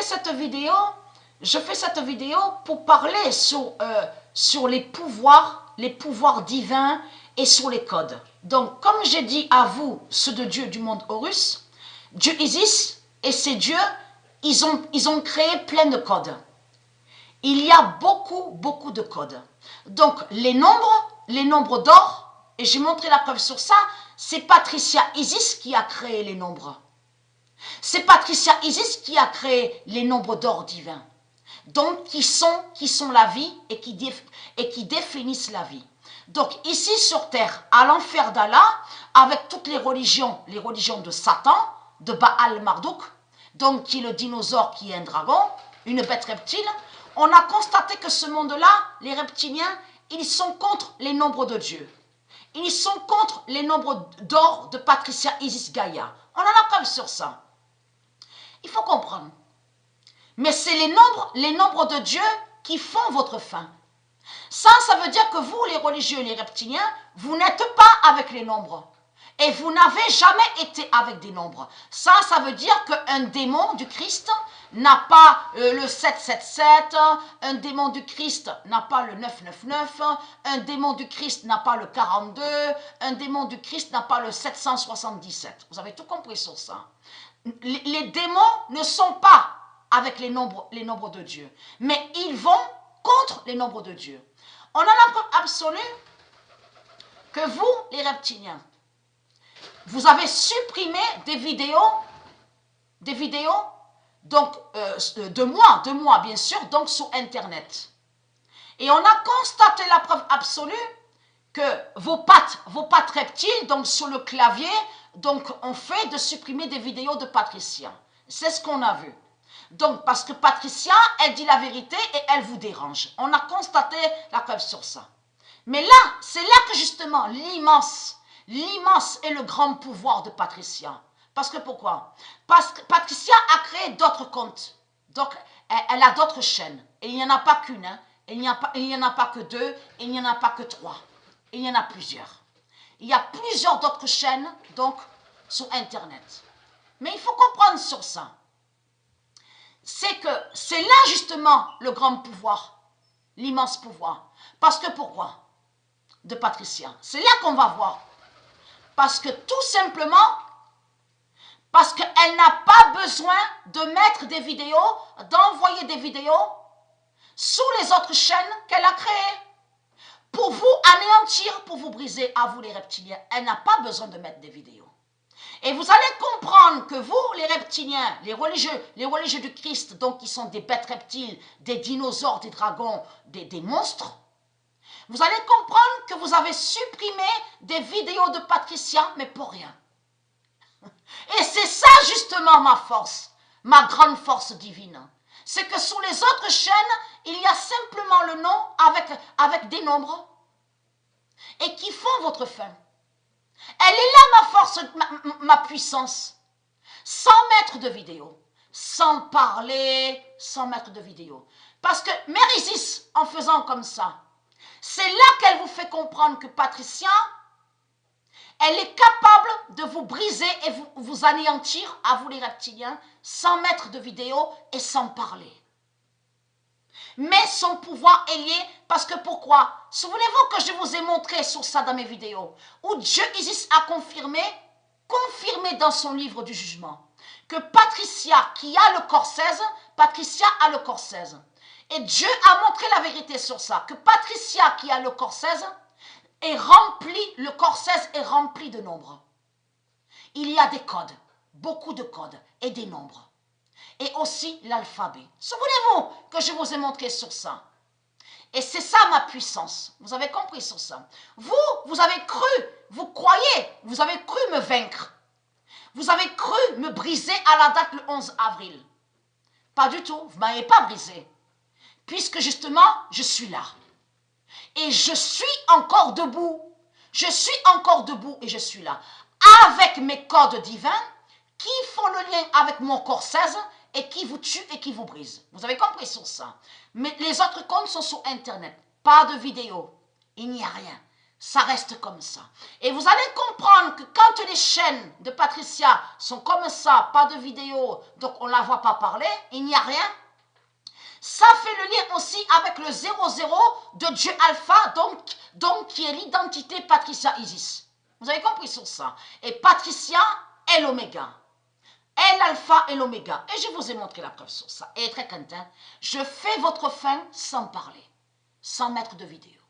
cette vidéo pour parler sur les pouvoirs divins et sur les codes. Donc, comme j'ai dit à vous, ceux de Dieu du monde Horus, Dieu Isis et ces dieux, ils ont créé plein de codes. Il y a beaucoup de codes. Donc, les nombres d'or, et j'ai montré la preuve sur ça, c'est Patricia Isis qui a créé les nombres. C'est Patricia Isis qui a créé les nombres d'or divins. Donc, qui sont la vie et qui définissent la vie. Donc, ici sur terre, à l'enfer d'Allah, avec toutes les religions de Satan, de Baal Marduk, donc qui est le dinosaure qui est un dragon, une bête reptile, on a constaté que ce monde-là, les reptiliens, ils sont contre les nombres de Dieu. Ils sont contre les nombres d'or de Patricia Isis Gaïa. On en a preuve sur ça. Il faut comprendre. Mais c'est les nombres de Dieu qui font votre fin. Ça veut dire que vous, les religieux, les reptiliens, vous n'êtes pas avec les nombres. Et vous n'avez jamais été avec des nombres. Ça veut dire qu'un démon du Christ n'a pas le 777, un démon du Christ n'a pas le 999, un démon du Christ n'a pas le 42, un démon du Christ n'a pas le 777. Vous avez tout compris sur ça. Les démons ne sont pas avec les nombres de Dieu, mais ils vont contre les nombres de Dieu. On a la preuve absolue que vous, les reptiliens, vous avez supprimé des vidéos, donc de moi bien sûr, donc sur Internet. Et on a constaté la preuve absolue que vos pattes reptiles, donc sur le clavier, donc ont fait de supprimer des vidéos de Patricia. C'est ce qu'on a vu. Donc, parce que Patricia, elle dit la vérité et elle vous dérange. On a constaté la preuve sur ça. Mais là, c'est là que justement l'immense et le grand pouvoir de Patricia. Parce que pourquoi? Parce que Patricia a créé d'autres comptes. Donc, elle a d'autres chaînes. Et il n'y en a pas qu'une. Hein. Il n'y en a pas que deux. Et il n'y en a pas que trois. Il y en a plusieurs. Il y a plusieurs d'autres chaînes, donc, sur Internet. Mais il faut comprendre sur ça. C'est que c'est là justement le grand pouvoir, l'immense pouvoir. Parce que pourquoi? De Patricia. C'est là qu'on va voir. Parce que tout simplement, parce qu'elle n'a pas besoin de mettre des vidéos, d'envoyer des vidéos sur les autres chaînes qu'elle a créées. Pour vous anéantir, pour vous briser, à vous les reptiliens. Elle n'a pas besoin de mettre des vidéos. Et vous allez comprendre que vous, les reptiliens, les religieux du Christ, donc qui sont des bêtes reptiles, des dinosaures, des dragons, des monstres, vous allez comprendre que vous avez supprimé des vidéos de Patricia, mais pour rien. Et c'est ça justement ma force, ma grande force divine. C'est que sur les autres chaînes, il y a simplement le nom avec des nombres et qui font votre fin. Elle est là ma force, ma puissance. Sans mettre de vidéo, sans parler, sans mettre de vidéo. Parce que Mère Isis, en faisant comme ça, c'est là qu'elle vous fait comprendre que Patricia, elle est capable de vous briser et vous anéantir, à vous les reptiliens, sans mettre de vidéo et sans parler. Mais son pouvoir est lié parce que pourquoi? Souvenez-vous que je vous ai montré sur ça dans mes vidéos, où Dieu Isis a confirmé dans son livre du jugement, que Patricia qui a le corps 16, Patricia a le corps 16. Et Dieu a montré la vérité sur ça, que Patricia qui a le corps 16 est rempli, le corps 16 est rempli de nombres. Il y a des codes, beaucoup de codes et des nombres. Et aussi l'alphabet. Souvenez-vous que je vous ai montré sur ça. Et c'est ça ma puissance. Vous avez compris sur ça. Vous avez cru, vous croyez, vous avez cru me vaincre. Vous avez cru me briser à la date le 11 avril. Pas du tout, vous ne m'avez pas brisé. Puisque justement, je suis là. Et je suis encore debout. Je suis encore debout et je suis là. Avec mes codes divins qui font le lien avec mon corps 16 et qui vous tuent et qui vous brisent. Vous avez compris sur ça. Mais les autres comptes sont sur Internet. Pas de vidéo. Il n'y a rien. ça reste comme ça. Et vous allez comprendre que quand les chaînes de Patricia sont comme ça, pas de vidéo, donc on ne la voit pas parler, il n'y a rien. Ça fait le lien aussi avec le 00 de Dieu Alpha, donc qui est l'identité Patricia Isis. Vous avez compris sur ça. Et Patricia est l'oméga. Est l'alpha et l'oméga. Et je vous ai montré la preuve sur ça. Et très content, je fais votre fin sans parler, sans mettre de vidéo.